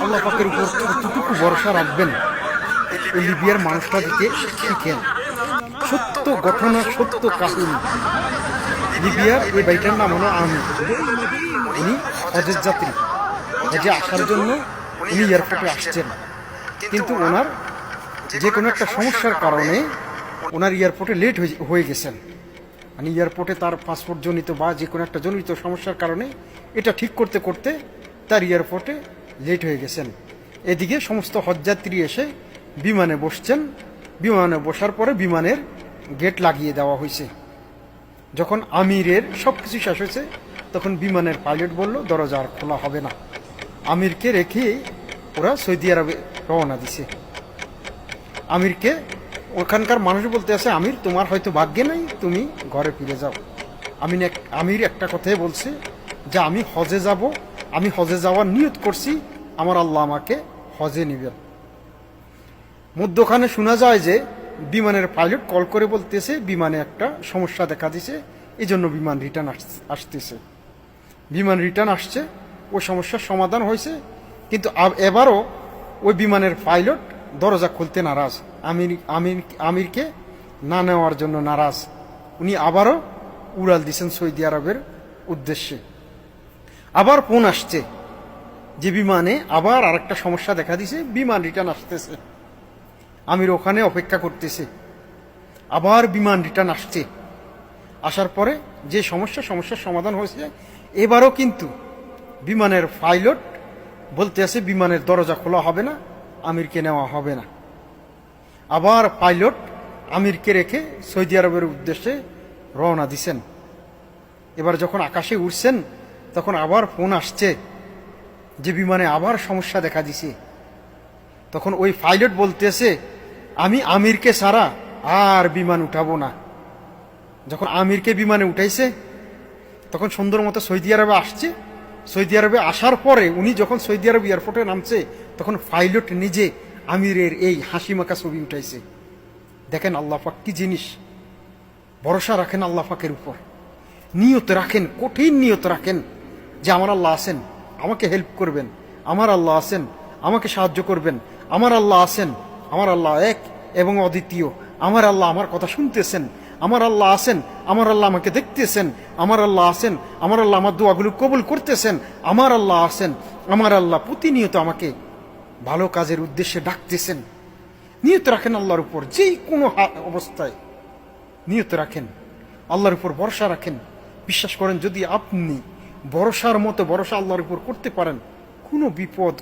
আল্লাহ পাকের উপর কতটুকু ভরসা রাখবেন এই লিবিয়ার মানুষটা দিকে শিখেন। সত্য ঘটনা, সত্য কাহিনী। লিবিয়ার এই ভাইটার নাম হলো আমির। উনি হজের যাত্রী, হজে আসার জন্য উনি এয়ারপোর্টে আসছেন, কিন্তু ওনার যে কোনো একটা সমস্যার কারণে ওনার এয়ারপোর্টে লেট হয়ে গেছেন। মানে এয়ারপোর্টে তার পাসপোর্ট জনিত বা যে কোনো একটা জনিত সমস্যার কারণে এটা ঠিক করতে করতে তার এয়ারপোর্টে লেট হয়ে গেছেন। এদিকে সমস্ত হজযাত্রী এসে বিমানে বসছেন। বিমানে বসার পরে বিমানের গেট লাগিয়ে দেওয়া হয়েছে। যখন আমিরের সব কিছু শেষ হয়েছে তখন বিমানের পাইলট বলল দরজা আর খোলা হবে না। আমিরকে রেখে ওরা সৌদি আরবে রওনা দিছে। আমিরকে ওখানকার মানুষ বলতে আছে, আমির তোমার হয়তো ভাগ্যে নাই, তুমি ঘরে ফিরে যাও। আমির একটা কথাই বলছে যে আমি হজে যাব, আমি হজে যাওয়ার নিয়ত করছি, আমার আল্লাহ আমাকে হজে নিবেন। মধ্যখানে শোনা যায় যে বিমানের পাইলট কল করে বলতেছে বিমানে একটা সমস্যা দেখা দিছে, এই জন্য বিমান রিটার্ন আসতেছে। বিমান রিটার্ন আসছে, ওই সমস্যার সমাধান হয়েছে, কিন্তু এবারও ওই বিমানের পাইলট দরজা খুলতে নারাজ, আমিরকে না নেওয়ার জন্য নারাজ। উনি আবারও উড়াল দিচ্ছেন সৌদি আরবের উদ্দেশ্যে। আবার ফোন আসছে যে বিমানে আবার আরেকটা সমস্যা দেখা দিছে, বিমান রিটার্ন আসতেছে। আমির ওখানে অপেক্ষা করতেছে, আবার বিমান রিটার্ন আসছে। আসার পরে যে সমস্যার সমাধান হয়েছে, এবারও কিন্তু বিমানের পাইলট বলতে আছে বিমানের দরজা খোলা হবে না, আমিরকে নেওয়া হবে না। আবার পাইলট আমিরকে রেখে সৌদি আরবের উদ্দেশ্যে রওনা দিছেন। এবার যখন আকাশে উঠছেন তখন আবার ফোন আসছে যে বিমানে আবার সমস্যা দেখা দিছে। তখন ওই পাইলট বলতেছে আমি আমিরকে ছাড়া আর বিমান উঠাবো না। যখন আমিরকে বিমানে উঠাইছে তখন সুন্দর মতো সৌদি আরবে আসছে। সৌদি আরবে আসার পরে উনি যখন সৌদি আরব এয়ারপোর্টে নামছে তখন পাইলট নিজে আমিরের এই হাসি মাখা ছবি উঠাইছে। দেখেন আল্লাহ পাক কি জিনিস। ভরসা রাখেন আল্লাহ পাকের উপর, নিয়ত রাখেন, কঠিন নিয়ত রাখেন যে আমার আল্লাহ আছেন, আমাকে হেল্প করবেন, আমার আল্লাহ আছেন, আমাকে সাহায্য করবেন, আমার আল্লাহ আছেন, আমার আল্লাহ এক এবং অদ্বিতীয়, আমার আল্লাহ আমার কথা শুনতেছেন, আমার আল্লাহ আছেন, আমার আল্লাহ আমাকে দেখতেছেন, আমার আল্লাহ আছেন, আমার আল্লাহ আমার দোয়াগুলো কবুল করতেছেন, আমার আল্লাহ আছেন, আমার আল্লাহ প্রতিনিয়ত আমাকে ভালো কাজের উদ্দেশ্যে ডাকতেছেন। নিয়ত রাখেন আল্লাহর উপর, যেই কোনো অবস্থায় নিয়ত রাখেন, আল্লাহর উপর ভরসা রাখেন। বিশ্বাস করেন যদি আপনি ভরসার মতো ভরসা আল্লাহর উপর করতে পারেন, কোনো বিপদ